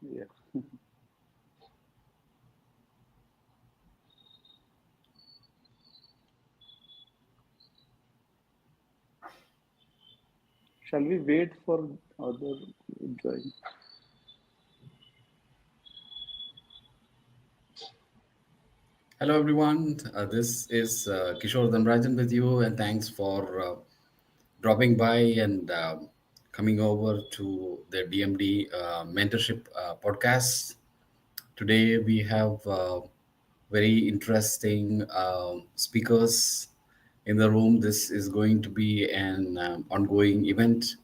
Yeah. Shall we wait for other join? Hello, everyone. This is Kishore Dhanrajan with you, and thanks for dropping by and coming over to the DMD Mentorship podcast. Today, we have very interesting speakers in the room. This is going to be an ongoing event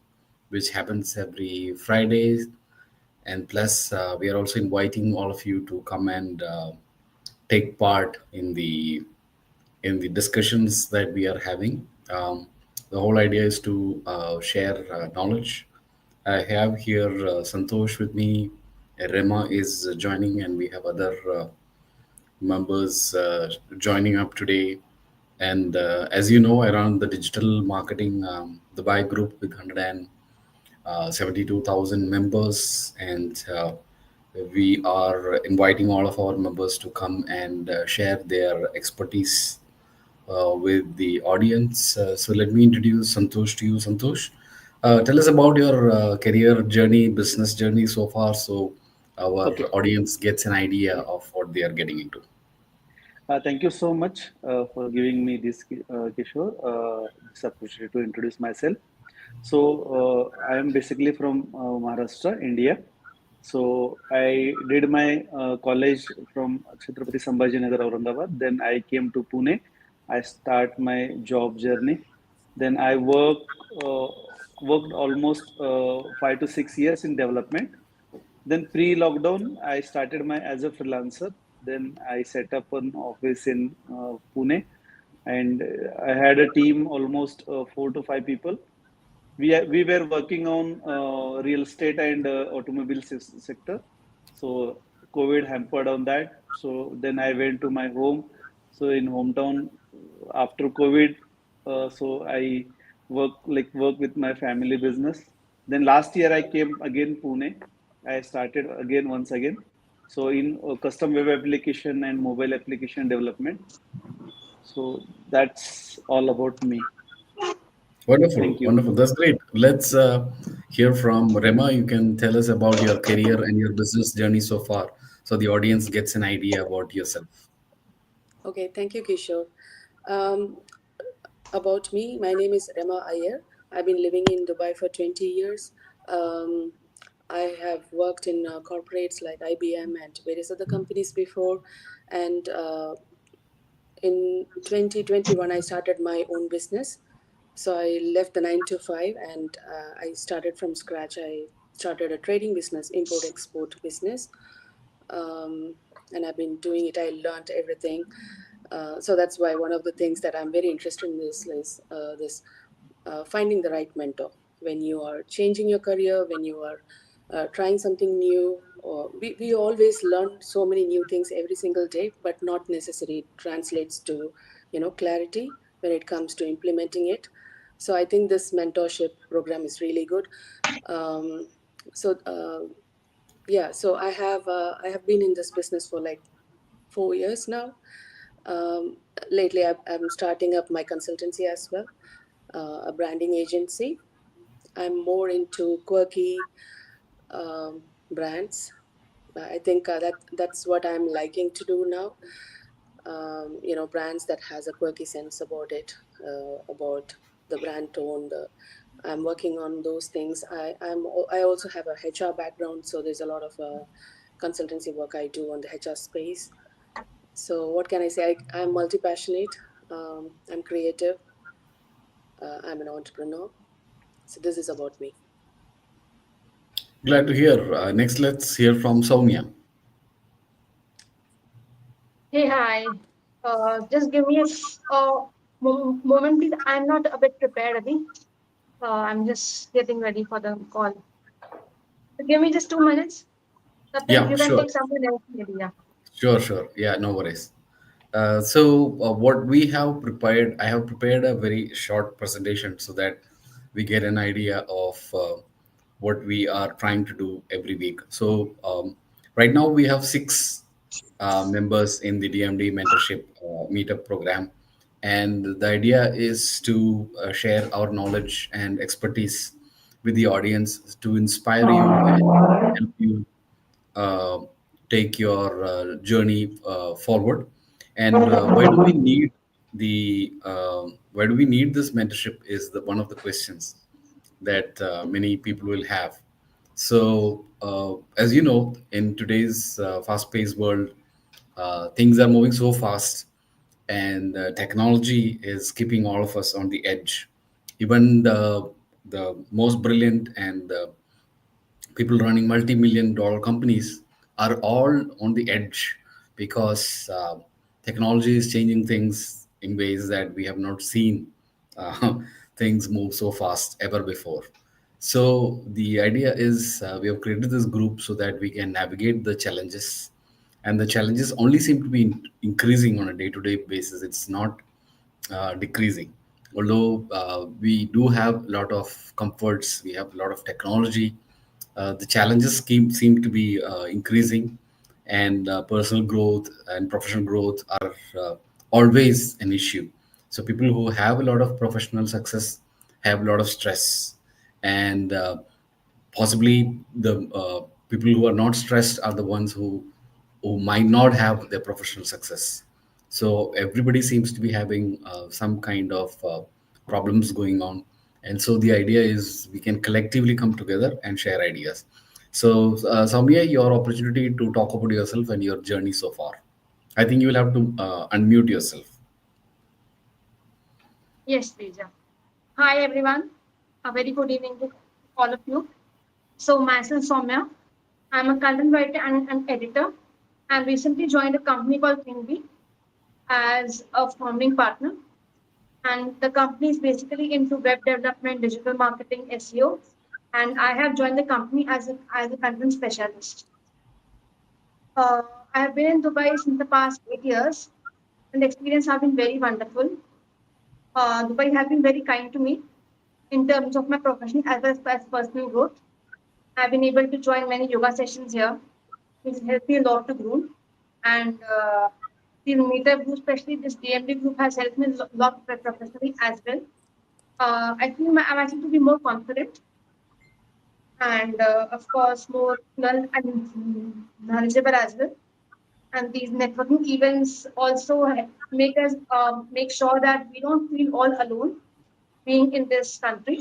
which happens every Friday, and plus, we are also inviting all of you to come and take part in the discussions that we are having. The whole idea is to share knowledge. I have here Santosh with me. Rema is joining, and we have other members joining up today. And as you know, around the digital marketing, the Buy Group with 172,000 members, and we are inviting all of our members to come and share their expertise with the audience. So let me introduce Santosh to you. Santosh, tell us about your career journey, business journey so far, so our Okay. audience gets an idea of what they are getting into. Thank you so much for giving me this, Kishore, this opportunity to introduce myself. So, I am basically from Maharashtra, India. So, I did my college from Chhatrapati Sambhajinagar, Aurangabad. Then I came to Pune. I start my job journey. Then I uh, worked almost 5 to 6 years in development. Then pre-lockdown, I started my as a freelancer. Then I set up an office in Pune, and I had a team almost 4 to 5 people. We were working on real estate and automobile sector. So COVID hampered on that. So then I went to my home. So in hometown after COVID, so I work with my family business. Then last year I came again Pune. I started again once again. So in custom web application and mobile application development. So that's all about me. Wonderful, Thank you. wonderful. That's great. Let's hear from Rema. You can tell us about your career and your business journey so far, so the audience gets an idea about yourself. Okay, thank you, Kishore. Um, about me, my name is Rema Iyer. I've been living in Dubai for 20 years. Um, I have worked in corporates like IBM and various other companies before. And in 2021, I started my own business. So I left the 9 to 5 and I started from scratch. I started a trading business, import export business. Um, and I've been doing it. I learned everything. So that's why one of the things that I'm very interested in this is this finding the right mentor when you are changing your career, when you are trying something new. Or we always learn so many new things every single day, but not necessarily translates to clarity when it comes to implementing it. So I think this mentorship program is really good. Um, so yeah, so I have been in this business for like 4 years now. um, Lately I'm starting up my consultancy as well, a branding agency. I'm more into quirky brands. I think that's what I'm liking to do now. Brands that has a quirky sense about it, about the brand tone. I'm working on those things. I also have a HR background, so there's a lot of consultancy work I do on the HR space. So what can I say? I'm multi-passionate. I'm creative. I'm an entrepreneur. So this is about me. Glad to hear. Next, let's hear from Soumya. Hey, hi. Just give me a moment, please. I'm not a bit prepared, Adi. I'm just getting ready for the call. So give me just 2 minutes. Then Yeah, you can sure. take someone else, maybe. Yeah. Sure, sure. Yeah, no worries. What we have prepared, I have prepared a very short presentation so that we get an idea of what we are trying to do every week. So right now we have six members in the DMD mentorship meetup program, and the idea is to share our knowledge and expertise with the audience to inspire you and help you uh, take your journey forward. And why do we need this mentorship is one of the questions that many people will have. So as you know, in today's fast-paced world, things are moving so fast, and technology is keeping all of us on the edge. Even the most brilliant and people running multi-million dollar companies are all on the edge because technology is changing things in ways that we have not seen uh, things move so fast ever before. So the idea is we have created this group so that we can navigate the challenges, and the challenges only seem to be increasing on a day-to-day basis. It's not decreasing. Although we do have a lot of comforts, we have a lot of technology, the challenges seem to be increasing, and personal growth and professional growth are always an issue. So people who have a lot of professional success have a lot of stress, and possibly the people who are not stressed are the ones who might not have their professional success. So everybody seems to be having some kind of problems going on, and so the idea is we can collectively come together and share ideas. So Soumya, your opportunity to talk about yourself and your journey so far. I think you will have to unmute yourself. Yes, Teja. Hi, everyone. A very good evening to all of you. So, myself, Soumya. I'm a content writer and an editor, and recently joined a company called ThinkBee as a founding partner. And the company is basically into web development, digital marketing, SEO. And I have joined the company as a content specialist. Uh, I have been in Dubai since the past 8 years, and the experience has been very wonderful. Dubai has been very kind to me in terms of my profession as well as personal growth. I've been able to join many yoga sessions here, which helped me a lot to grow. And the meetup group, especially this DMD group, has helped me a lot professionally as well. I feel I'm actually to be more confident and, of course, more learned and knowledgeable as well. And these networking events also make us make sure that we don't feel all alone being in this country,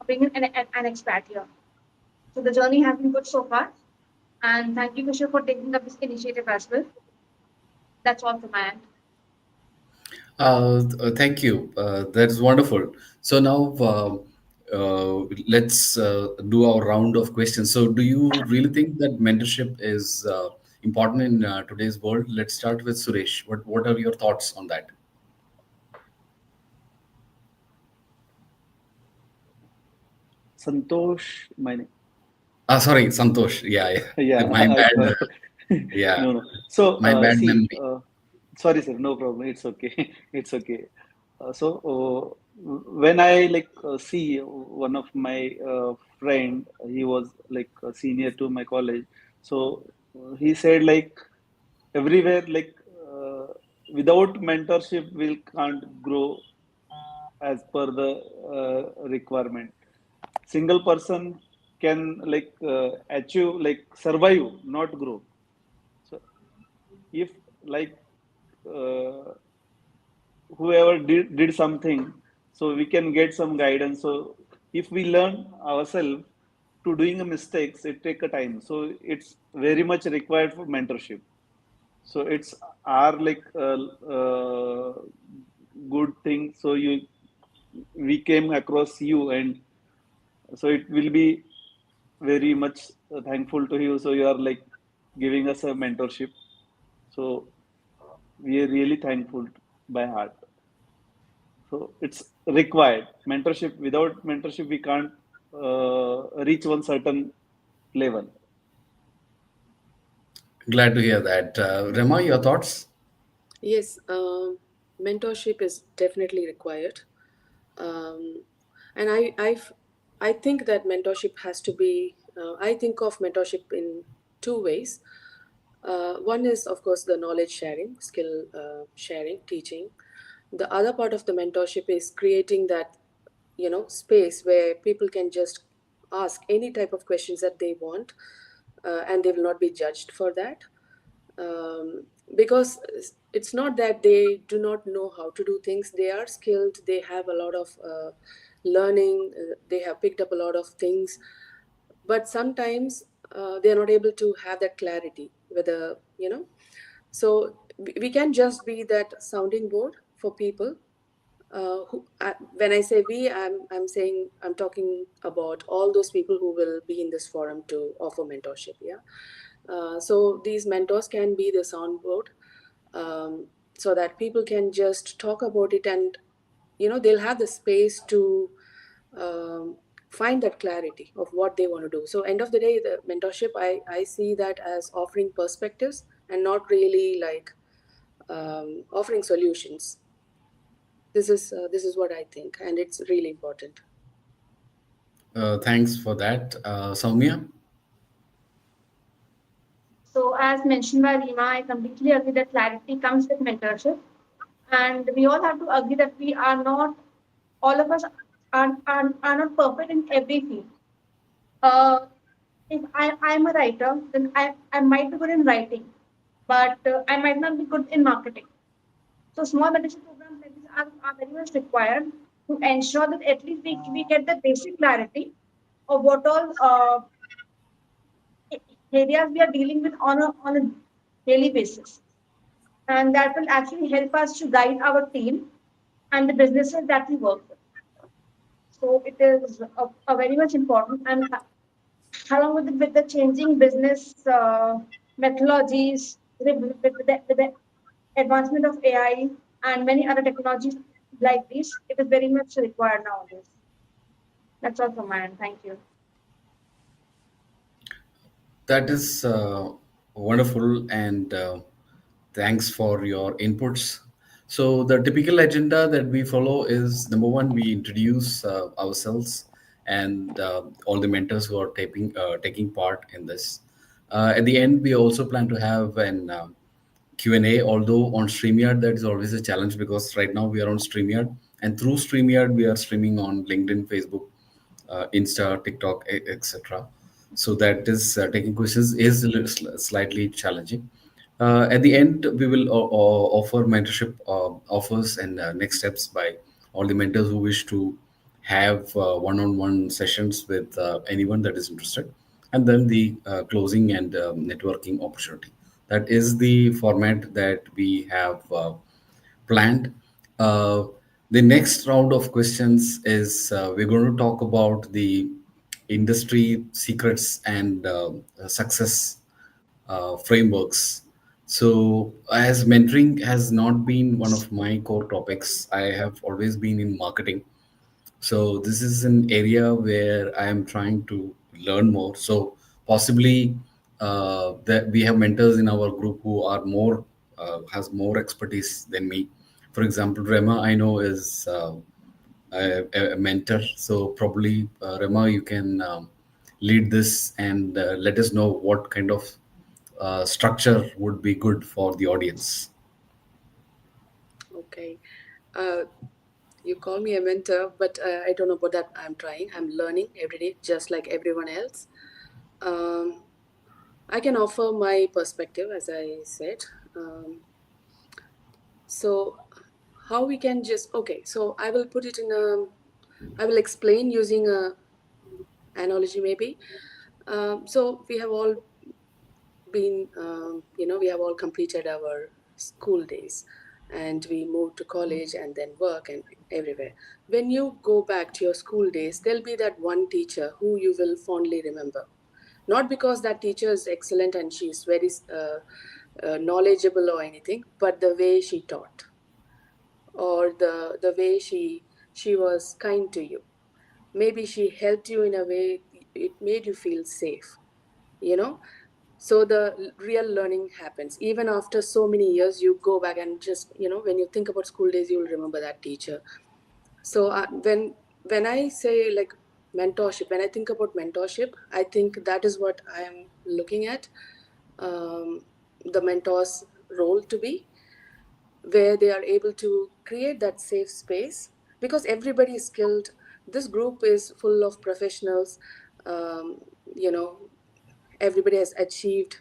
being an expat here. So the journey has been good so far. And thank you, Kushal, for taking up this initiative as well. That's all from my end. Thank you. That's wonderful. So now let's do our round of questions. So, do you really think that mentorship is important in today's world? Let's start with Suresh. What are your thoughts on that? Santosh, my name. Sorry, Santosh. Yeah, yeah. Yeah, My I bad. thought. Yeah, No, no. So, my bad see, memory. sorry, sir, no problem. It's okay. It's okay. So, when I see one of my friend, he was like a senior to my college. So, he said like everywhere without mentorship, we can't grow as per the requirement. Single person can achieve survive, not grow. So if like uh, whoever did something, so we can get some guidance. So if we learn ourselves to doing a mistakes, it take a time. So it's very much required for mentorship. So it's our good thing. So we came across you, and so it will be very much thankful to you. So you are like giving us a mentorship. So we are really thankful by heart. So it's required mentorship. Without mentorship, we can't reach one certain level. Glad to hear that. Rema, your thoughts? Yes, mentorship is definitely required. Um, and I I think that mentorship has to be, I think of mentorship in two ways. One is, of course, the knowledge sharing, skill sharing, teaching. The other part of the mentorship is creating that, space where people can just ask any type of questions that they want, and they will not be judged for that. Because it's not that they do not know how to do things. They are skilled, they have a lot of learning, they have picked up a lot of things, but sometimes they are not able to have that clarity whether, so we can just be that sounding board for people. When I say we, I'm saying, I'm talking about all those people who will be in this forum to offer mentorship. Yeah. So these mentors can be the soundboard, so that people can just talk about it, and they'll have the space to um, find that clarity of what they want to do. So end of the day, the mentorship, I see that as offering perspectives and not really like offering solutions. This is what I think, and it's really important. Thanks for that, Soumya. So, as mentioned by Rima, I completely agree that clarity comes with mentorship. And we all have to agree that we are not, all of us are not perfect in every field. Uh, if I'm a writer, then I might be good in writing, but I might not be good in marketing. So small mentorship programs like this are very much required to ensure that at least we get the basic clarity of what all areas we are dealing with on a daily basis. And that will actually help us to guide our team and the businesses that we work with. So it is a very much important, and along with the changing business methodologies, with the advancement of AI and many other technologies like this, it is very much required nowadays. That's all from my end. Thank you. That is wonderful, and thanks for your inputs. So, the typical agenda that we follow is number one, we introduce ourselves and all the mentors who are taking part in this. At the end, we also plan to have an Q&A, although on StreamYard, that is always a challenge because right now we are on StreamYard, and through StreamYard, we are streaming on LinkedIn, Facebook, Insta, TikTok, etc. So that is taking questions is a little slightly challenging. At the end, we will offer mentorship offers and next steps by all the mentors who wish to have one-on-one sessions with anyone that is interested, and then the closing and networking opportunity. That is the format that we have planned. Uh, the next round of questions is we're going to talk about the industry secrets and success frameworks. So, as mentoring has not been one of my core topics, I have always been in marketing. So, this is an area where I am trying to learn more. So, possibly that we have mentors in our group who are more has more expertise than me. For example, Rema, I know is a mentor. So probably, Rema, you can lead this and let us know what kind of structure would be good for the audience. Okay. uh, you call me a mentor, but I don't know about that. I'm trying, I'm learning every day just like everyone else. um, I can offer my perspective, as I said. So how we can just, okay, so I will put it in a, I will explain using a analogy maybe. So we have all been, we have all completed our school days, and we moved to college and then work and everywhere. When you go back to your school days, there'll be that one teacher who you will fondly remember. Not because that teacher is excellent and she's very knowledgeable or anything, but the way she taught, or the way she was kind to you. Maybe she helped you in a way it made you feel safe, you know. So the real learning happens even after so many years. You go back and just, when you think about school days, you'll remember that teacher. So when I say, like, mentorship. When I think about mentorship, I think that is what I am looking at, um, the mentor's role to be, where they are able to create that safe space, because everybody is skilled. This group is full of professionals. um, you know Everybody has achieved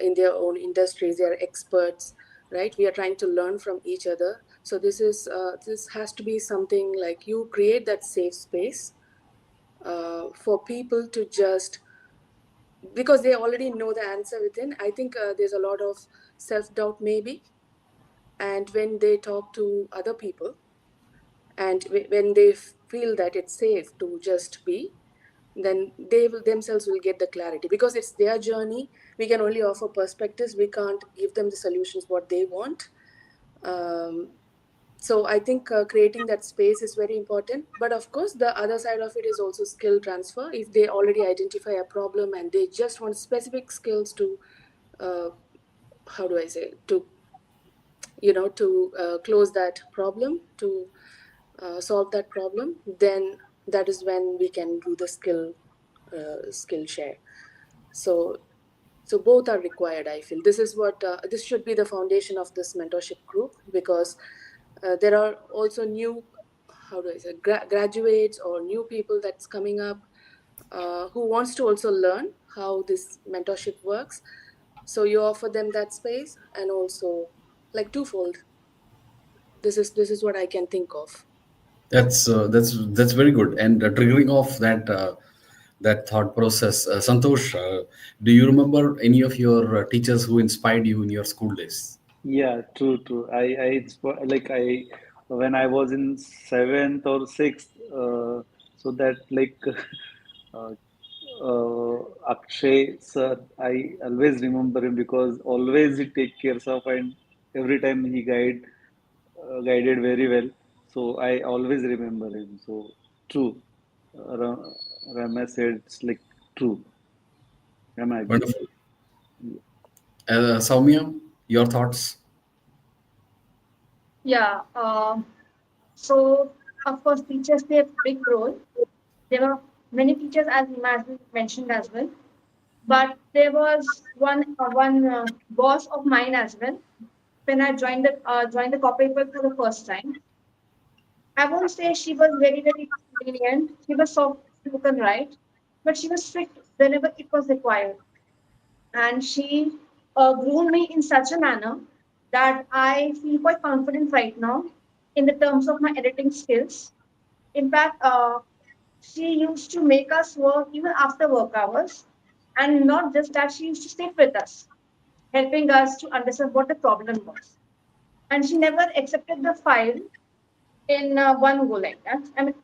in their own industries. They are experts, right? We are trying to learn from each other. So this has to be something like you create that safe space for people to just, because they already know the answer within. I think there's a lot of self-doubt maybe, and when they talk to other people, and when they feel that it's safe to just be, then they will themselves will get the clarity, because it's their journey. We can only offer perspectives, we can't give them the solutions what they want. um, so I think creating that space is very important. But of course, the other side of it is also skill transfer. If they already identify a problem and they just want specific skills to uh, how do I say, to close that problem, to solve that problem, then that is when we can do the skill share. So so both are required, I feel. This is what this should be the foundation of this mentorship group, because there are also new, how do I say, graduates or new people that's coming up, who wants to also learn how this mentorship works. So you offer them that space, and also like twofold. This is what I can think of. That's very good. And triggering off that thought process, Santosh, do you remember any of your teachers who inspired you in your school days? Yeah, true, true. Like when I was in seventh or sixth, so that like uh, Akshay sir, I always remember him because always he take care of, and every time he guided very well. So I always remember him. So true. Ramesh said it's like true. Rama agree. Wonderful. Soumya, your thoughts? Yeah. So of course, teachers play a big role. There were many teachers, as Imagine mentioned as well. But there was one boss of mine as well. When I joined the corporate world for the first time, I won't say she was very lenient. She was soft spoken, right? But she was strict whenever it was required, and she groomed me in such a manner that I feel quite confident right now in the terms of my editing skills. In fact, she used to make us work even after work hours, and not just that, she used to sit with us, helping us to understand what the problem was. And she never accepted the file in one go like that. I mean,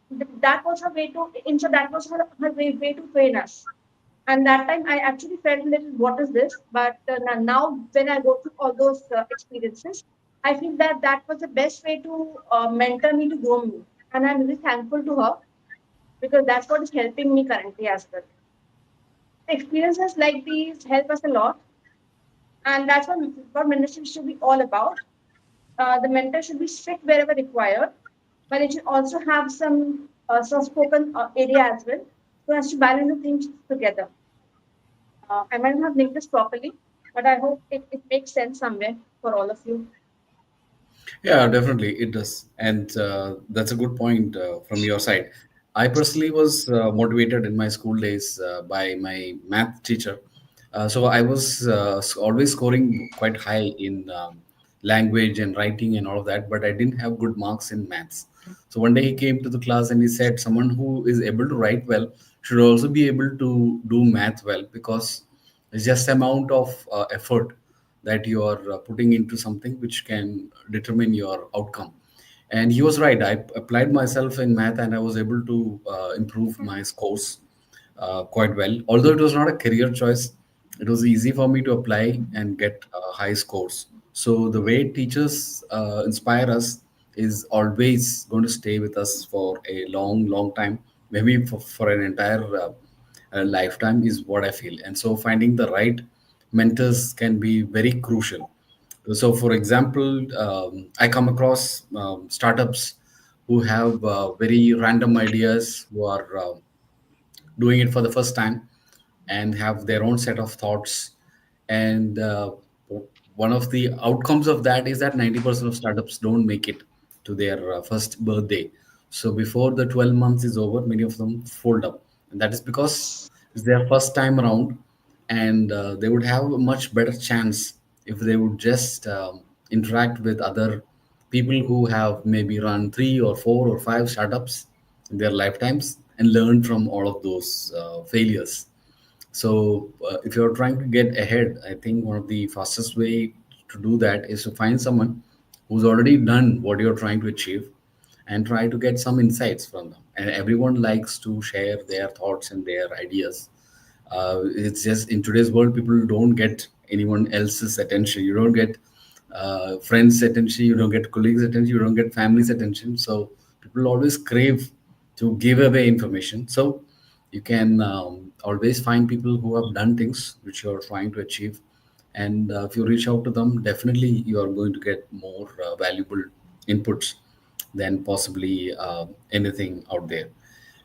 that was her way to, in short, that was her way to train us. And that time I actually felt a little, what is this? But now, when I go through all those experiences, I feel that that was the best way to mentor me, to grow me. And I'm really thankful to her, because that's what is helping me currently as well. Experiences like these help us a lot. And that's what mentorship should be all about. The mentor should be strict wherever required, but it should also have some soft spoken area as well, so as to balance the things together. I might not have linked this properly, but I hope it makes sense somewhere for all of you. Yeah, definitely it does, and that's a good point from your side. I personally was motivated in my school days by my math teacher. So I was always scoring quite high in language and writing and all of that, but I didn't have good marks in maths. So one day he came to the class and he said, "Someone who is able to write well should also be able to do math well, because it's just amount of effort that you are putting into something which can determine your outcome." And he was right. I applied myself in math and I was able to improve my scores quite well. Although it was not a career choice, it was easy for me to apply and get high scores. So the way teachers inspire us is always going to stay with us for a long time, maybe for an entire lifetime, is what I feel. And so finding the right mentors can be very crucial. So, for example, I come across startups who have very random ideas, who are doing it for the first time and have their own set of thoughts. And one of the outcomes of that is that 90% of startups don't make it to their first birthday. So before the 12 months is over, many of them fold up. And that is because it's their first time around, and they would have a much better chance if they would just interact with other people who have maybe run 3 or 4 or 5 startups in their lifetimes and learn from all of those failures. So, if you're trying to get ahead, I think one of the fastest way to do that is to find someone who's already done what you're trying to achieve and try to get some insights from them. And everyone likes to share their thoughts and their ideas. It's just in today's world, people don't get anyone else's attention. You don't get friends' attention. You don't get colleagues' attention. You don't get family's attention. So people always crave to give away information. So you can always find people who have done things which you're trying to achieve, and if you reach out to them, definitely you are going to get more valuable inputs than possibly anything out there.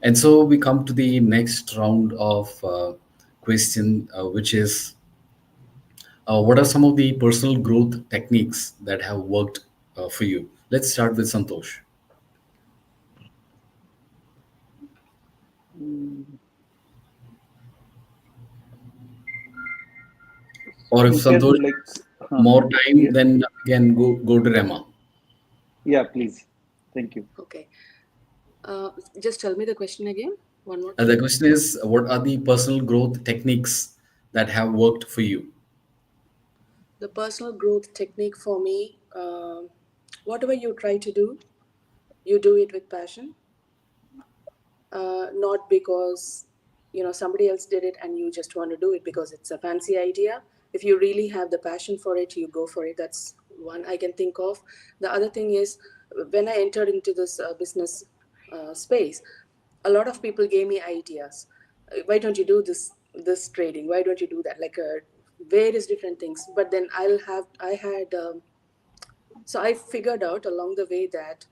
And so we come to the next round of question, which is what are some of the personal growth techniques that have worked for you? Let's start with Santosh. Mm, Or if you can Santosh like, has more time, yeah, then again go to Rema. yeah, please. Thank you. Okay. Just tell me the question again, one more The time. question is, what are the personal growth techniques that have worked for you? The personal growth technique for me, whatever you try to do, you do it with passion, not because somebody else did it and you just want to do it because it's a fancy idea. If you really have the passion for it, you go for it. That's one I can think of. The other thing is, when I entered into this business space, a lot of people gave me ideas. Why don't you do this trading? Why don't you do that? Like various different things. But then I had so I figured out along the way that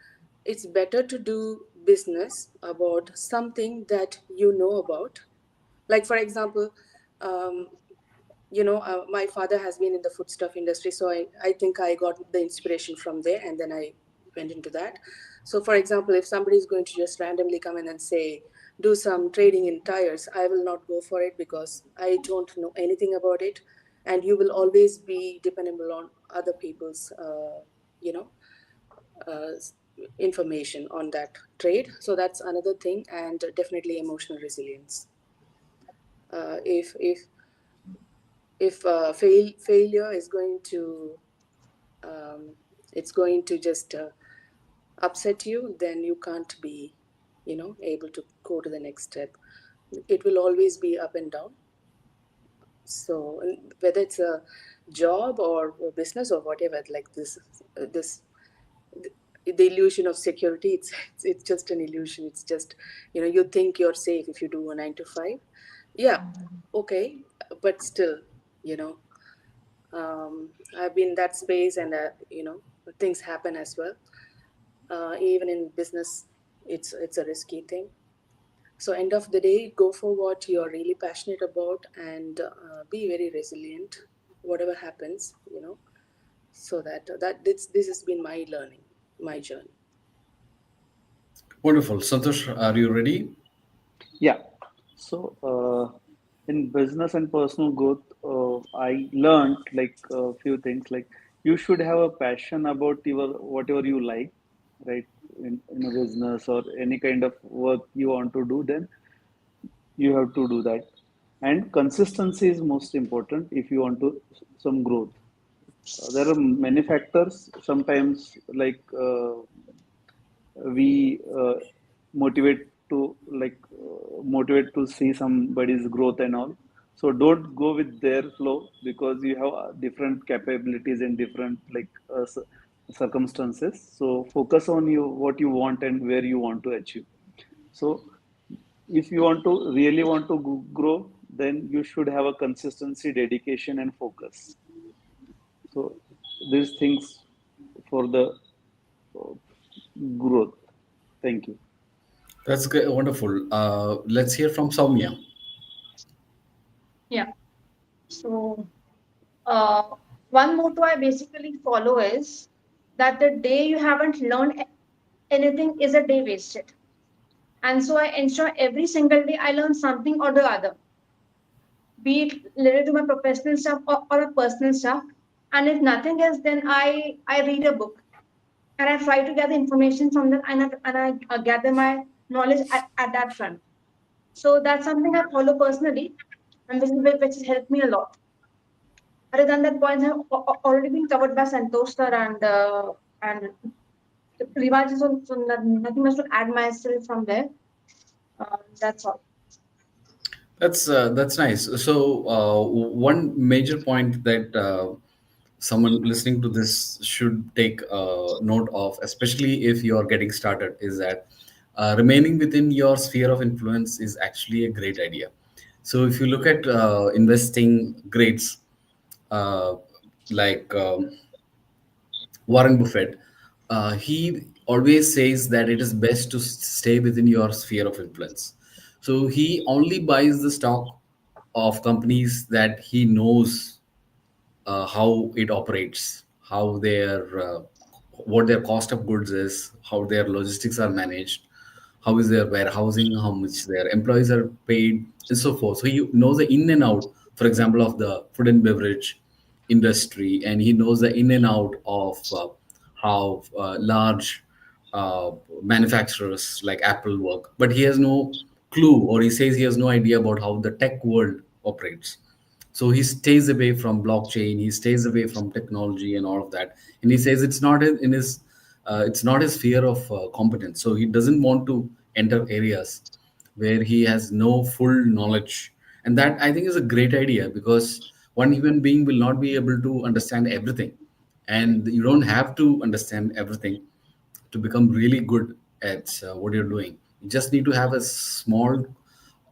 it's better to do business about something that you know about. Like, for example, um, my father has been in the foodstuff industry, so I think I got the inspiration from there, and then I went into that. So, for example, if somebody is going to just randomly come in and say, do some trading in tires, I will not go for it because I don't know anything about it. And you will always be dependable on other people's, you know, uh, information on that trade. So that's another thing, and definitely emotional resilience. If failure is going to um, it's going to just upset you, then you can't be able to go to the next step. It will always be up and down. So whether it's a job or a business or whatever, like this the illusion of security, it's just an illusion. It's just, you think you're safe if you do a 9 to 5. Yeah, okay, but still, you know I've been in that space, and things happen as well. Even in business, it's a risky thing. So end of the day, go for what you're really passionate about, and be very resilient whatever happens, so that this has been my learning, my journey. Wonderful. Santosh, are you ready? Yeah. So, in business and personal growth, I learned like a few things. Like you should have a passion about your whatever you like, right? In a business or any kind of work you want to do, then you have to do that. And consistency is most important if you want to some growth. There are many factors. Sometimes, like we motivate to motivate to see somebody's growth and all. So don't go with their flow because you have different capabilities and different circumstances. So focus on you what you want and where you want to achieve. So if you want to really want to grow, then you should have a consistency, dedication, and focus. So these things for the uh, growth. Thank you. That's good, wonderful. Let's hear from Soumya. Yeah. So, uh, one motto I basically follow is that the day you haven't learned anything is a day wasted. And so I ensure every single day I learn something or the other, be it related to my professional stuff or a personal stuff. And if nothing else, then I read a book and I try to gather information from that, and I gather my knowledge at that front. So that's something I follow personally, and which has helped me a lot. Other than that, points have already been covered by Santosh sir and Rivaj, so nothing much to add myself from there. That's all. That's nice. So one major point that someone listening to this should take note of, especially if you are getting started, is that remaining within your sphere of influence is actually a great idea. So if you look at investing greats, uh, like Warren Buffett, he always says that it is best to stay within your sphere of influence. So he only buys the stock of companies that he knows how it operates, how their what their cost of goods is, how their logistics are managed, how is their warehousing, how much their employees are paid, and so forth. So he knows the in and out, for example, of the food and beverage industry, and he knows the in and out of how large uh, manufacturers like Apple work. But he has no clue, or he says he has no idea about how the tech world operates. So he stays away from blockchain, he stays away from technology and all of that, and he says it's not in his it's not his sphere of competence. So he doesn't want to enter areas where he has no full knowledge, and that I think is a great idea, because one human being will not be able to understand everything, and you don't have to understand everything to become really good at what you're doing. You just need to have a small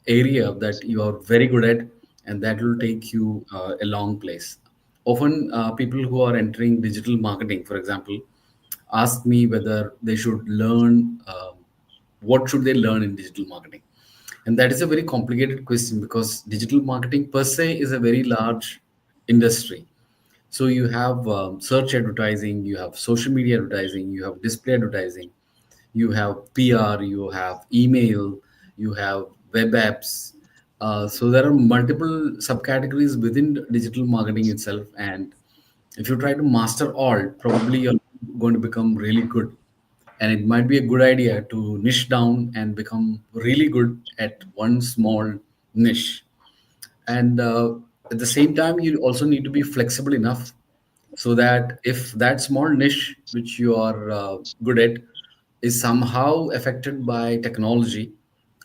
area that you are very good at, and that will take you a long place. Often people who are entering digital marketing, for example, ask me whether they should learn what should they learn in digital marketing. And that is a very complicated question, because digital marketing per se is a very large industry. So you have search advertising, you have social media advertising, you have display advertising, you have PR, you have email, you have web apps. So there are multiple subcategories within digital marketing itself, and if you try to master all, probably you're going to become really good. And it might be a good idea to niche down and become really good at one small niche. And at the same time, you also need to be flexible enough so that if that small niche which you are good at is somehow affected by technology,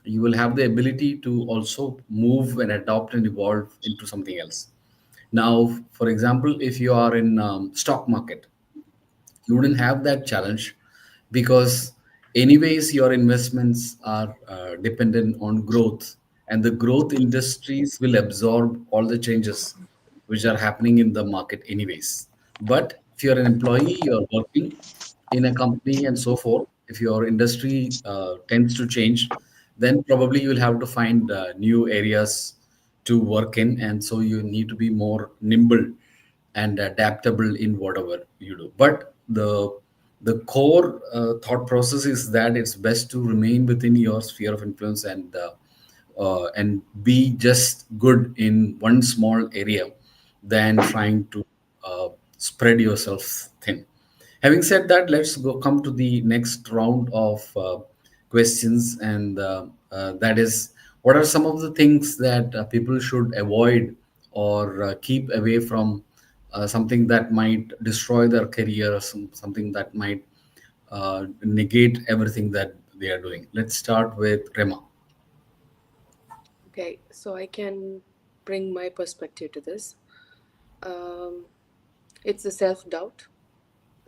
you will have the ability to also move and adopt and evolve into something else. Now, for example, if you are in stock market, you wouldn't have that challenge, because anyways your investments are dependent on growth, and the growth industries will absorb all the changes which are happening in the market anyways. But if you're an employee, you're working in a company and so forth, if your industry tends to change, then probably you'll have to find new areas to work in, and so you need to be more nimble and adaptable in whatever you do. But the core thought process is that it's best to remain within your sphere of influence, and be just good in one small area than trying to spread yourself thin. Having said that, let's go come to the next round of questions, and that is, what are some of the things that people should avoid or keep away from, something that might destroy their career, or something that might negate everything that they are doing. Let's start with Rema. Okay, so I can bring my perspective to this. Um, it's the self doubt,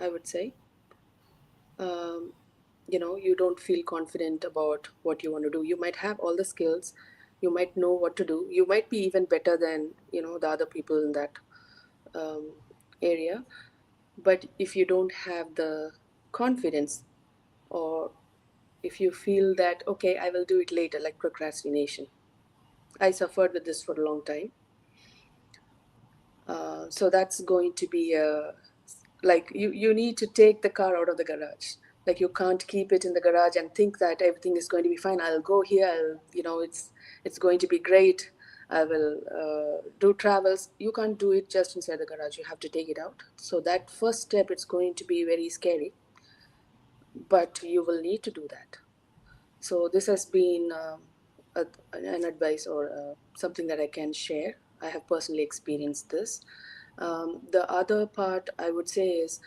I would say. Um, you don't feel confident about what you want to do. You might have all the skills, you might know what to do, you might be even better than the other people in that um, area, but if you don't have the confidence, or if you feel that, okay, I will do it later, like procrastination. I suffered with this for a long time. So that's going to be like you need to take the car out of the garage. Like you can't keep it in the garage and think that everything is going to be fine. I'll go here. It's going to be great. I will do travels. You can't do it just inside the garage. You have to take it out. So that first step, it's going to be very scary, but you will need to do that. So this has been an advice or something that I can share. I have personally experienced this. The other part I would say is,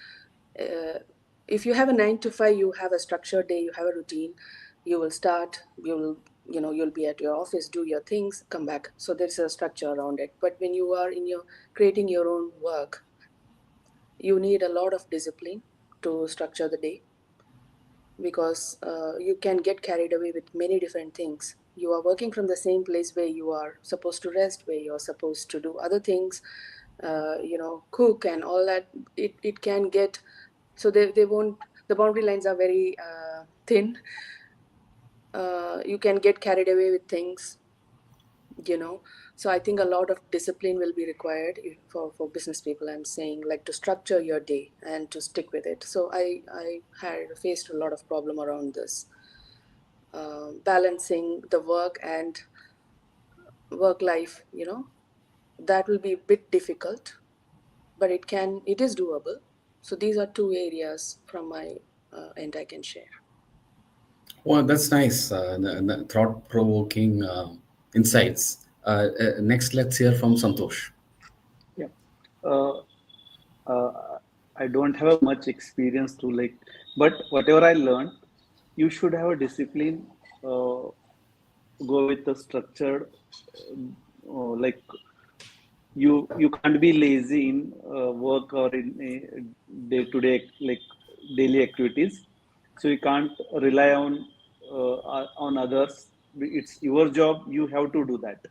if you have a 9 to 5, you have a structured day, you have a routine. You will start. You'll be at your office, do your things, come back. So there's a structure around it. But when you are creating your own work, you need a lot of discipline to structure the day, because you can get carried away with many different things. You are working from the same place where you are supposed to rest, where you're supposed to do other things, cook and all that. It can get, so they won't, the boundary lines are very thin. You can get carried away with things, so I think a lot of discipline will be required for business people. I'm saying, like, to structure your day and to stick with it. So I had faced a lot of problem around this, balancing the work and work life. That will be a bit difficult, but it is doable. So these are two areas from my end I can share. Well, that's nice. Thought-provoking insights. Next, let's hear from Santosh. Yeah. Uh, I don't have much experience to but whatever I learned, you should have a discipline. Go with the structured, like you can't be lazy in work or in day to day, like daily activities. So you can't rely on others. It's your job. You have to do that.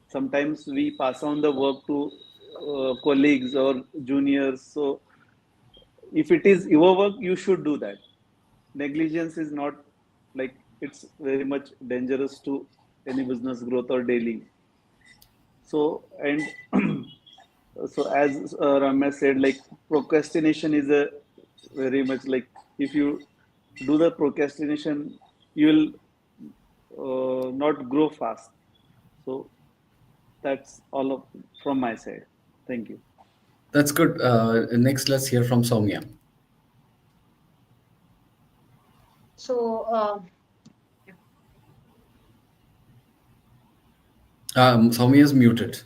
Sometimes we pass on the work to colleagues or juniors. So if it is your work, you should do that. Negligence is not, like, it's very much dangerous to any business growth or daily. So, and so as Ramesh said, like, procrastination is a very much, like, if you do the procrastination, you will not grow fast. So that's all from my side. Thank you. That's good. Next, let's hear from Soumya. So, Soumya is muted.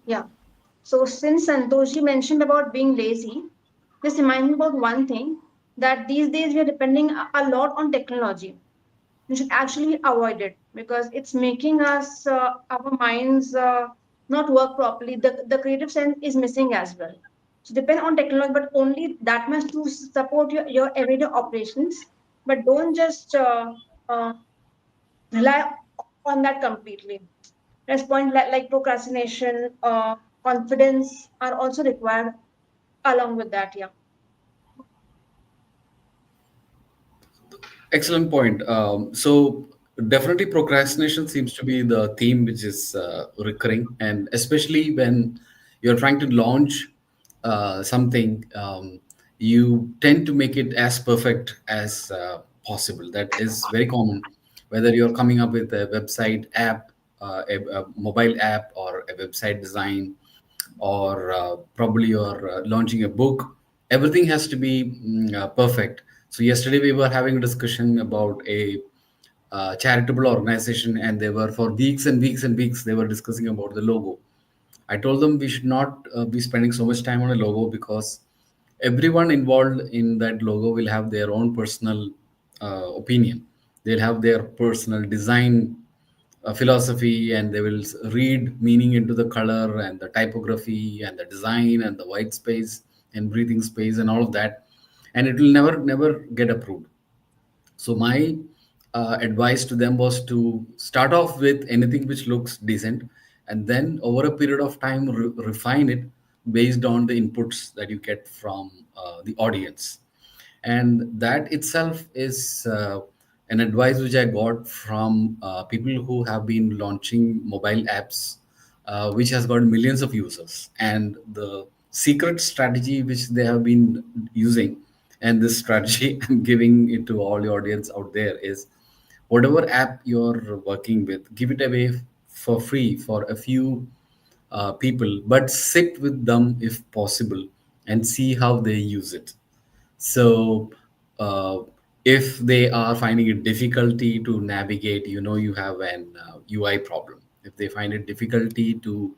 yeah. So since Santoshi mentioned about being lazy, this reminds me about one thing, that these days we are depending a lot on technology. We should actually avoid it because it's making us our minds not work properly. The creative sense is missing as well. So depend on technology, but only that much to support your everyday operations. But don't just rely on that completely. There's point like procrastination, confidence are also required along with that. Yeah. Excellent point. So definitely procrastination seems to be the theme which is recurring, and especially when you're trying to launch something, you tend to make it as perfect as possible. That is very common. Whether you're coming up with a website app, a mobile app, or a website design, or probably you're launching a book, everything has to be perfect. So yesterday we were having a discussion about a charitable organization, and they were, for weeks and weeks and weeks, they were discussing about the logo. I told them we should not be spending so much time on a logo, because everyone involved in that logo will have their own personal opinion. They'll have their personal design philosophy, and they will read meaning into the color and the typography and the design and the white space and breathing space and all of that, and it will never get approved. So my advice to them was to start off with anything which looks decent, and then over a period of time refine it, based on the inputs that you get from the audience. And that itself is an advice which I got from people who have been launching mobile apps, which has got millions of users. And the secret strategy which they have been using, and this strategy I'm giving it to all the audience out there, is whatever app you're working with, give it away for free for a few people, but sit with them if possible and see how they use it. So, uh, if they are finding it difficulty to navigate, you have an UI problem. If they find it difficulty to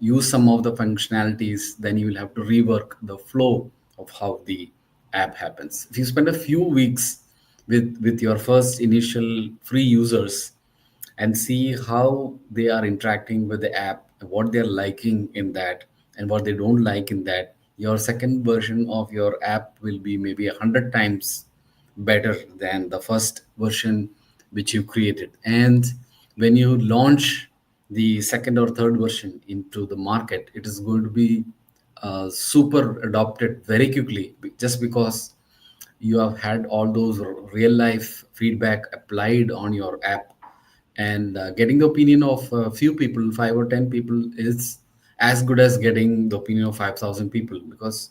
use some of the functionalities, then you will have to rework the flow of how the app happens. If you spend a few weeks with your first initial free users and see how they are interacting with the app, what they're liking in that, and what they don't like in that, your second version of your app will be maybe 100 times better than the first version which you created. And when you launch the second or third version into the market, it is going to be super adopted very quickly, just because you have had all those real life feedback applied on your app. And getting the opinion of a few people, 5 or 10 people, is as good as getting the opinion of 5,000 people, because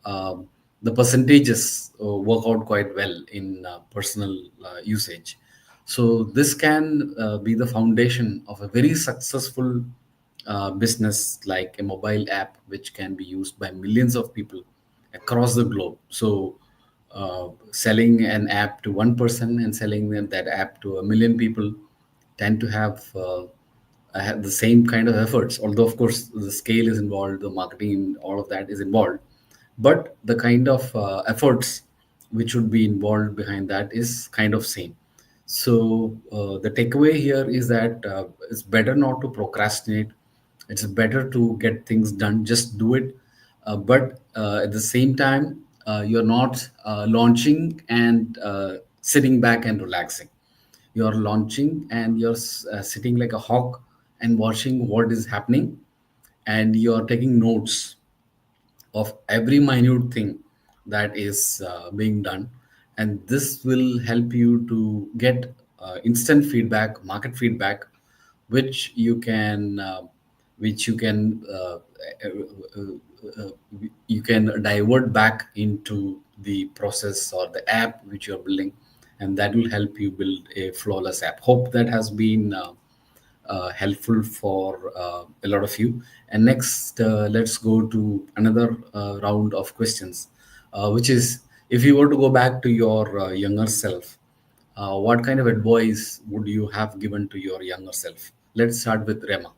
um, the percentages work out quite well in personal usage. So this can be the foundation of a very successful business, like a mobile app which can be used by millions of people across the globe. So selling an app to one person and selling that app to a million people tend to have the same kind of efforts, although of course the scale is involved, the marketing, all of that is involved, but the kind of efforts which would be involved behind that is kind of same. So the takeaway here is that it's better not to procrastinate. It's better to get things done, just do it. But at the same time, you're not launching and sitting back and relaxing. You're launching and you're sitting like a hawk and watching what is happening, and you're taking notes of every minute thing that is being done. And this will help you to get instant feedback, market feedback, which you can which you can divert back into the process or the app which you're building, and that will help you build a flawless app. Hope that has been helpful for a lot of you. And next, let's go to another round of questions, which is, if you were to go back to your younger self, what kind of advice would you have given to your younger self? Let's start with Rema.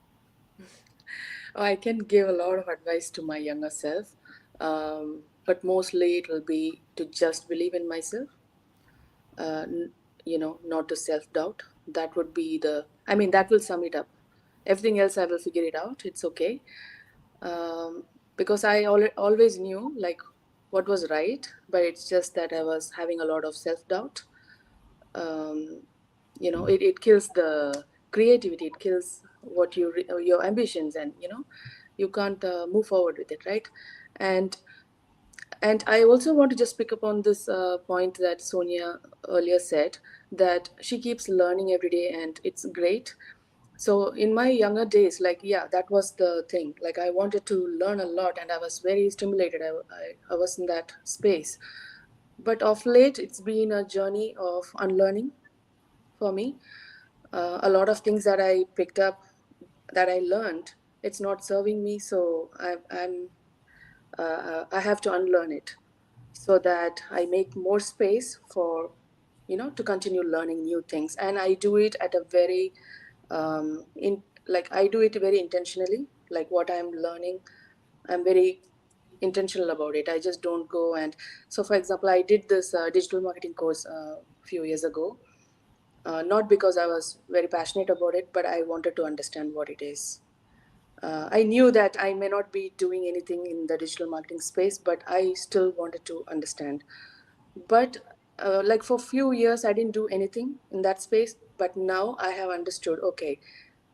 I can give a lot of advice to my younger self, but mostly it will be to just believe in myself, not to self doubt. That would be that will sum it up. Everything else I will figure it out. It's okay. Because I always knew like what was right, but it's just that I was having a lot of self doubt. It kills the creativity. It kills what your ambitions, and you can't move forward with it, right? And I also want to just pick up on this point that Sonia earlier said, that she keeps learning every day, and it's great. So in my younger days, like, yeah, that was the thing. Like, I wanted to learn a lot, and I was very stimulated. I was in that space. But of late, it's been a journey of unlearning for me. A lot of things that I picked up, that I learned, it's not serving me. So I have to unlearn it, so that I make more space for, to continue learning new things. And I do it at a very, I do it very intentionally. Like what I'm learning, I'm very intentional about it. I just don't go and, so for example, I did this digital marketing course a few years ago, not because I was very passionate about it, but I wanted to understand what it is. I knew that I may not be doing anything in the digital marketing space, but I still wanted to understand. But for a few years, I didn't do anything in that space. But now I have understood, okay,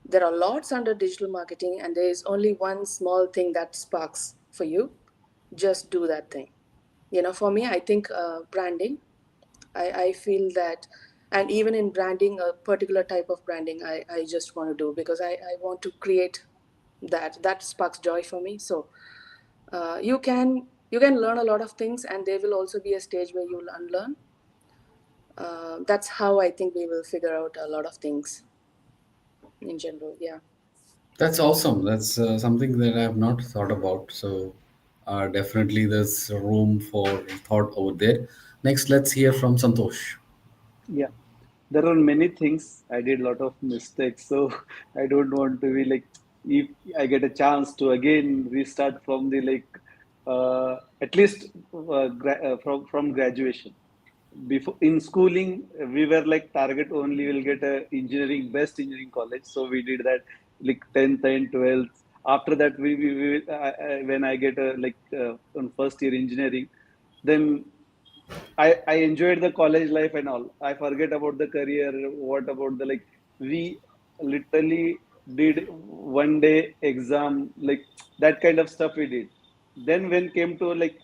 There are lots under digital marketing, and there is only one small thing that sparks for you. Just do that thing. For me, I think branding. I feel that, and even in branding, a particular type of branding I just want to do because I want to create that sparks joy for me. So you can learn a lot of things, and there will also be a stage where you'll unlearn. That's how I think we will figure out a lot of things in general. Yeah. That's awesome. That's something that I have not thought about. So definitely there's room for thought over there. Next, let's hear from Santosh. Yeah, there are many things. I did a lot of mistakes, so I don't want to be like, if I get a chance to again restart from the like at least from graduation. Before in schooling, we were like target only will get a engineering best engineering college, so we did that like 10th and 12th. After that, when I get a like on first year engineering, then I enjoyed the college life and all. I forget about the career. What about the like? We literally did one day exam, like that kind of stuff we did. Then when came to like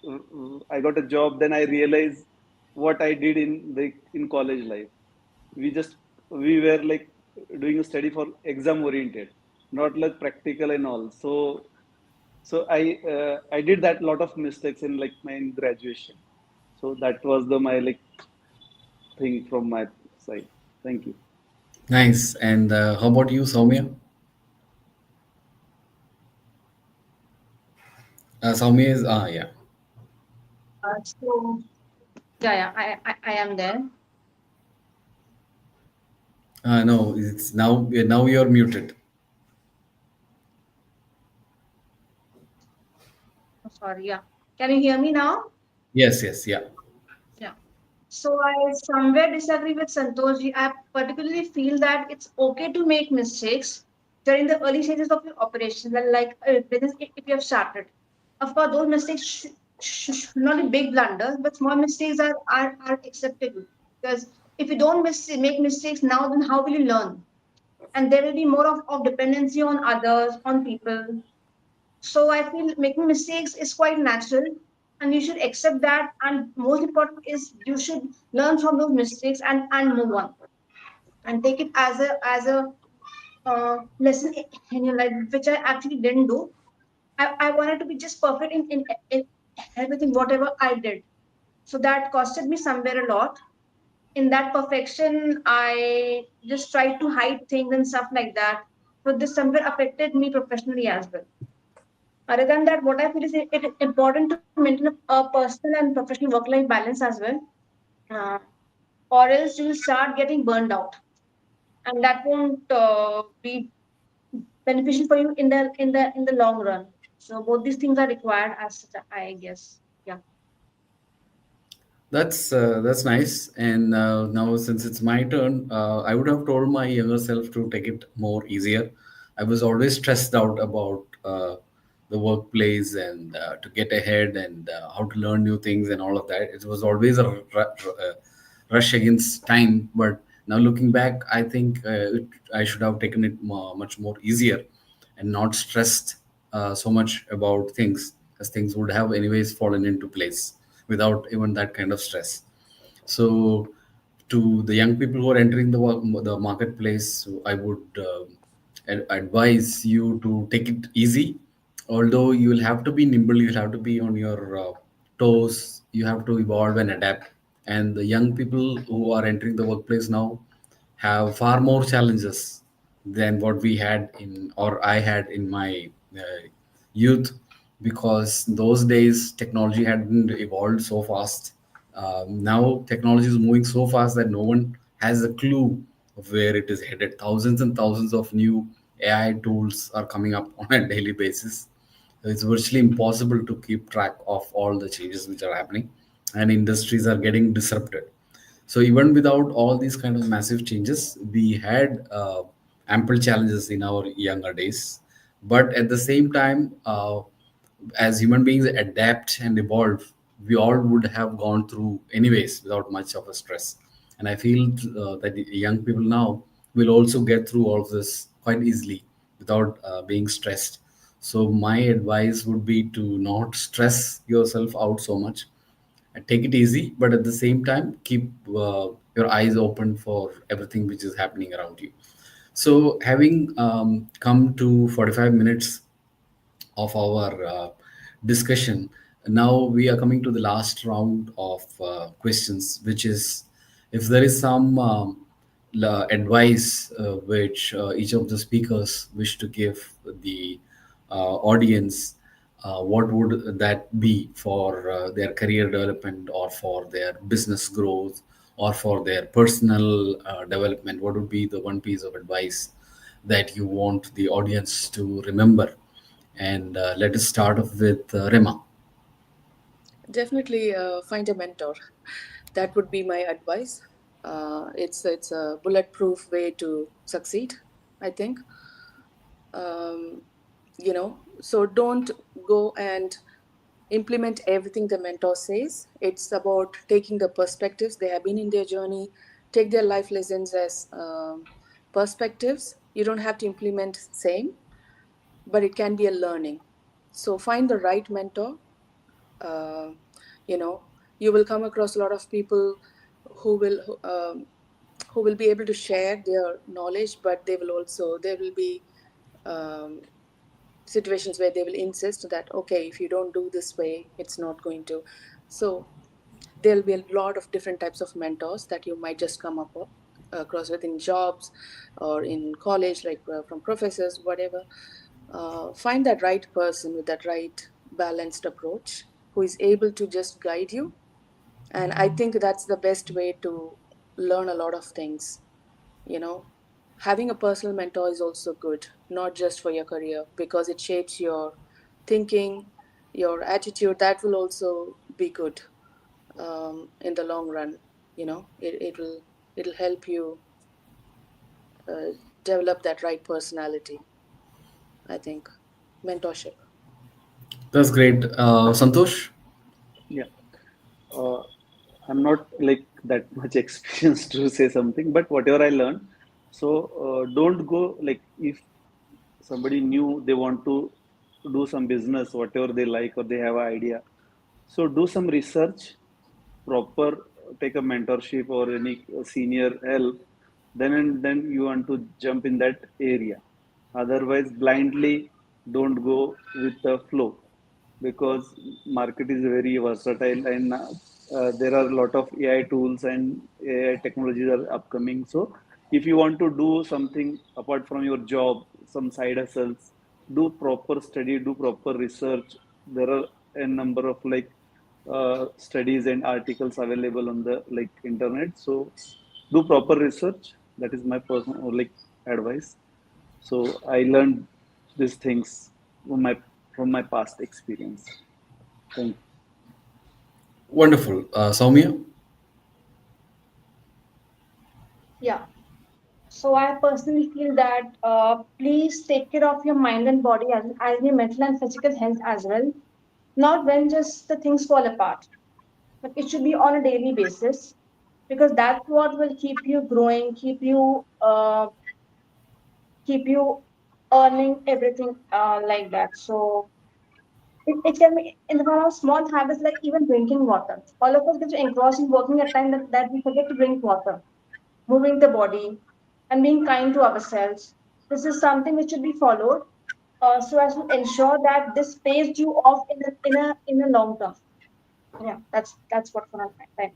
I got a job, then I realized what I did in the in college life. We were like doing a study for exam oriented, not like practical and all. So I did that lot of mistakes in like my in graduation. So that was the my like thing from my side. Thank you. Nice. And how about you, Soumya? Soumya is, yeah. So yeah, I am there. No, it's now you're muted. Oh, sorry. Yeah. Can you hear me now? Yes, yes, yeah. Yeah. So I somewhere disagree with Santoshji. I particularly feel that it's okay to make mistakes during the early stages of your operation, like business if you have started. Of course, those mistakes should not be big blunders, but small mistakes are acceptable. Because if you don't make mistakes now, then how will you learn? And there will be more of dependency on others, on people. So I feel making mistakes is quite natural, and you should accept that. And most important is you should learn from those mistakes and move on and take it as a lesson in your life, which I actually didn't do. I wanted to be just perfect in everything, whatever I did. So that costed me somewhere a lot. In that perfection, I just tried to hide things and stuff like that. So this somewhere affected me professionally as well. Other than that, what I feel is it is important to maintain a personal and professional work-life balance as well, uh, or else you will start getting burned out, and that won't be beneficial for you in the long run. So both these things are required as such, I guess. Yeah. That's nice. And now, since it's my turn, I would have told my younger self to take it more easier. I was always stressed out about the workplace and to get ahead and how to learn new things and all of that. It was always a rush against time. But now looking back, I think I should have taken it much more easier and not stressed so much about things, as things would have anyways fallen into place without even that kind of stress. So to the young people who are entering the marketplace, I would advise you to take it easy. Although you will have to be nimble, you'll have to be on your toes, you have to evolve and adapt. And the young people who are entering the workplace now have far more challenges than what we had in or I had in my youth, because those days technology hadn't evolved so fast. Now technology is moving so fast that no one has a clue of where it is headed. Thousands and thousands of new AI tools are coming up on a daily basis. It's virtually impossible to keep track of all the changes which are happening, and industries are getting disrupted. So even without all these kind of massive changes, we had ample challenges in our younger days. But at the same time, as human beings adapt and evolve, we all would have gone through anyways without much of a stress. And I feel that the young people now will also get through all of this quite easily without being stressed. So my advice would be to not stress yourself out so much and take it easy, but at the same time keep your eyes open for everything which is happening around you. So having come to 45 minutes of our discussion. Now we are coming to the last round of questions, which is if there is some advice which each of the speakers wish to give the audience, what would that be for their career development or for their business growth or for their personal development? What would be the one piece of advice that you want the audience to remember? And let us start off with Rema. Definitely find a mentor. That would be my advice. It's a bulletproof way to succeed, I think. Um, so don't go and implement everything the mentor says. It's about taking the perspectives they have been in their journey, take their life lessons as perspectives. You don't have to implement same, but it can be a learning. So find the right mentor. uh, you know you will come across a lot of people who will who will be able to share their knowledge, but there will be um, situations where they will insist that, okay, if you don't do this way, it's not going to. So there'll be a lot of different types of mentors that you might just come up across within jobs or in college, like from professors, whatever. Find that right person with that right balanced approach who is able to just guide you. And I think that's the best way to learn a lot of things. you know Having a personal mentor is also good, not just for your career, because it shapes your thinking, your attitude. That will also be good in the long run. It'll help you uh, develop that right personality, I think. Mentorship. That's great. Santosh? Yeah. Uh, I'm not like that much experience to say something, but whatever I learned. So don't go like if somebody new they want to do some business, whatever they like or they have an idea. So do some research, proper take a mentorship or any senior help. Then and then you want to jump in that area. Otherwise, blindly don't go with the flow because market is very versatile and there are a lot of AI tools and AI technologies are upcoming. So if you want to do something apart from your job, some side hustles, do proper study, do proper research. There are a number of like studies and articles available on the like internet. So do proper research. That is my personal like advice. So I learned these things from my past experience. Thank you. Wonderful. Soumya? Yeah. So I personally feel that please take care of your mind and body as your mental and physical health as well. Not when just the things fall apart, but it should be on a daily basis because that's what will keep you growing, keep you earning everything like that. So it can be in the form of small habits like even drinking water. All of us get engrossed in working at time that we forget to drink water, moving the body, and being kind to ourselves. This is something which should be followed so as to ensure that this pays you off in a long term. Yeah, that's what for my time.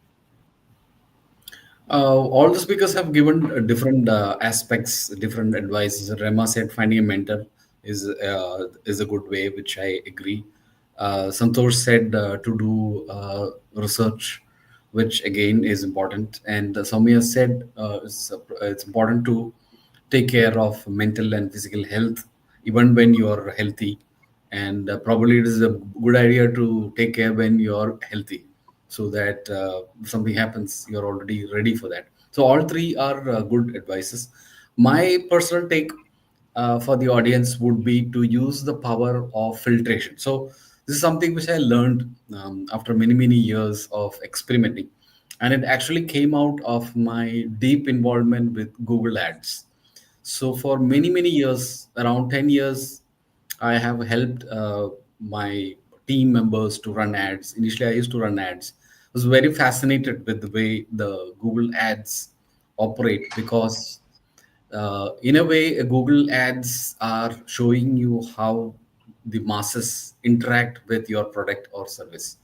All the speakers have given different aspects, different advices. Rema said finding a mentor is a good way, which I agree. Santosh said to do research, which again is important. And Soumya said it's important to take care of mental and physical health, even when you are healthy. And probably it is a good idea to take care when you are healthy so that if something happens you're already ready for that. So all three are good advices. My personal take for the audience would be to use the power of filtration. So this is something which I learned after many years of experimenting, and it actually came out of my deep involvement with Google Ads. So for many, many years, around 10 years, I have helped my team members to run ads. Initially, I used to run ads. I was very fascinated with the way the Google ads operate because, in a way, Google ads are showing you how the masses interact with your product or service.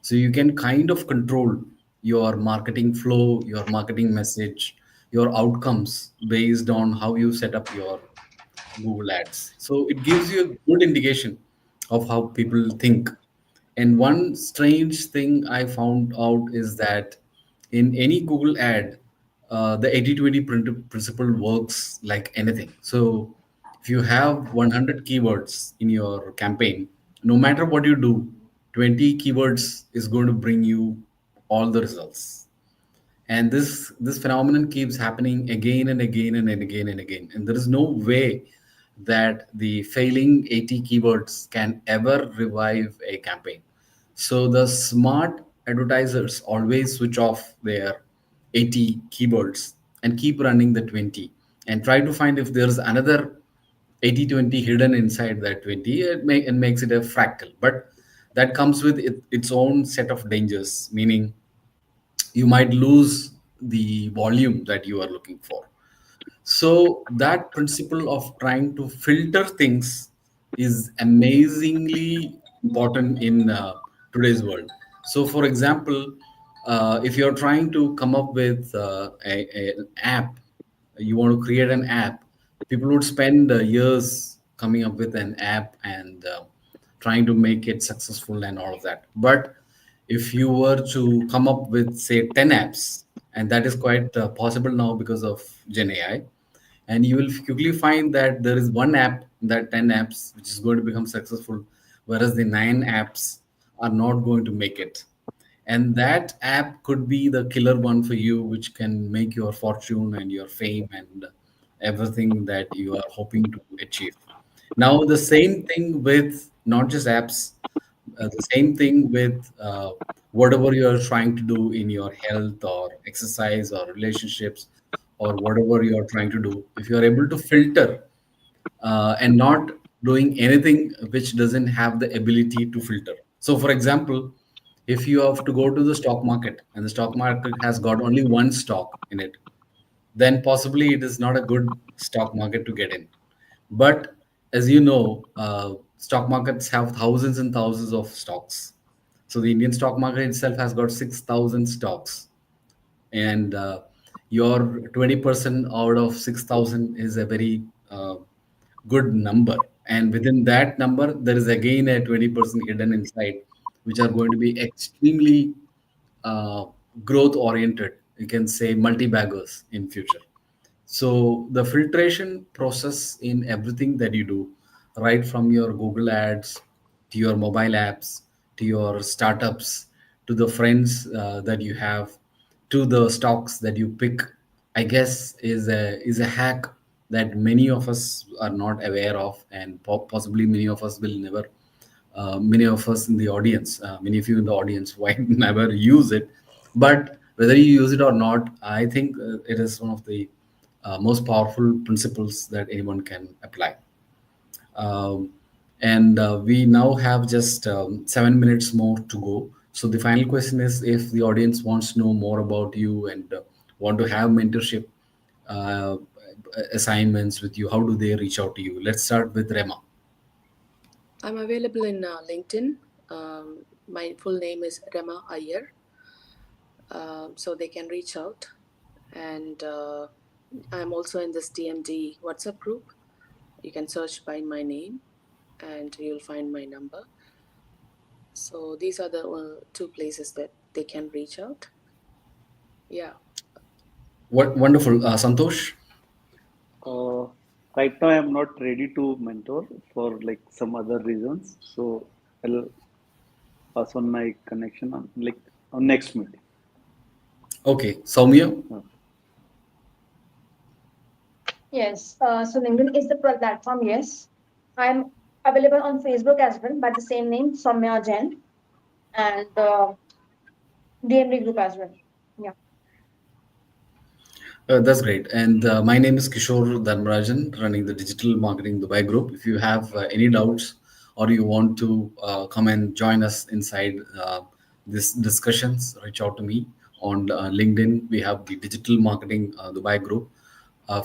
So you can kind of control your marketing flow, your marketing message, your outcomes based on how you set up your Google Ads. So it gives you a good indication of how people think. And one strange thing I found out is that in any Google ad, the 80/20 principle works like anything. So if you have 100 keywords in your campaign, no matter what you do, 20 keywords is going to bring you all the results. And this phenomenon keeps happening again and again and again and again, and there is no way that the failing 80 keywords can ever revive a campaign. So the smart advertisers always switch off their 80 keywords and keep running the 20 and try to find if there's another 80/20 hidden inside that 20. And makes it a fractal, but that comes with its own set of dangers, meaning you might lose the volume that you are looking for. So that principle of trying to filter things is amazingly important in today's world. So, for example, if you're trying to come up with an app, you want to create an app, people would spend years coming up with an app and trying to make it successful and all of that. But if you were to come up with, say, 10 apps, and that is quite possible now because of Gen AI, and you will quickly find that there is one app in that 10 apps which is going to become successful, whereas the 9 apps are not going to make it. And that app could be the killer one for you, which can make your fortune and your fame and everything that you are hoping to achieve. Now, the same thing with not just apps, the same thing with whatever you are trying to do in your health or exercise or relationships or whatever you are trying to do. If you are able to filter and not doing anything which doesn't have the ability to filter. So, for example, if you have to go to the stock market and the stock market has got only one stock in it, then possibly it is not a good stock market to get in. But as you know, stock markets have thousands and thousands of stocks. So the Indian stock market itself has got 6,000 stocks, and your 20% out of 6,000 is a very good number. And within that number, there is again a 20% hidden inside, which are going to be extremely uh, growth oriented. You can say multi baggers in future. So the filtration process in everything that you do, right from your Google ads to your mobile apps to your startups to the friends that you have to the stocks that you pick, I guess is a hack that many of us are not aware of, and possibly many of us will never. Many of us in the audience, many of you in the audience, might never use it. But whether you use it or not, I think it is one of the most powerful principles that anyone can apply. Um, and we now have just 7 minutes more to go. So the final question is, if the audience wants to know more about you and want to have mentorship uh, assignments with you, how do they reach out to you? Let's start with Rema. I'm available in LinkedIn. My full name is Rema Iyer. So they can reach out. And I'm also in this DMD WhatsApp group. You can search by my name and you'll find my number. So these are the two places that they can reach out. Yeah. What wonderful, Santosh. Uh, right now, I'm not ready to mentor for like some other reasons. So I'll pass on my connection on like on next meeting. Okay, Soumya. Yes. So LinkedIn is the platform. Yes, I'm available on Facebook as well by the same name, Soumya Jain, and DMD group as well. Yeah. That's great. And my name is Kishore Dharmarajan, running the Digital Marketing Dubai Group. If you have any doubts or you want to come and join us inside this discussions, reach out to me on LinkedIn. We have the Digital Marketing Dubai Group.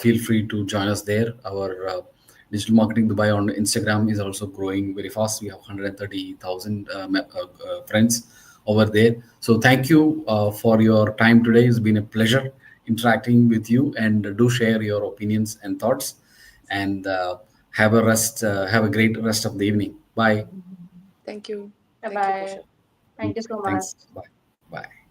Feel free to join us there. Our Digital Marketing Dubai on Instagram is also growing very fast. We have 130,000 friends over there. So thank you for your time today. It's been a pleasure interacting with you, and do share your opinions and thoughts. And have a great rest of the evening. Bye. Thank you. Bye Thank you, bye. Kishore. Thank you so much. Thanks. Bye. Bye.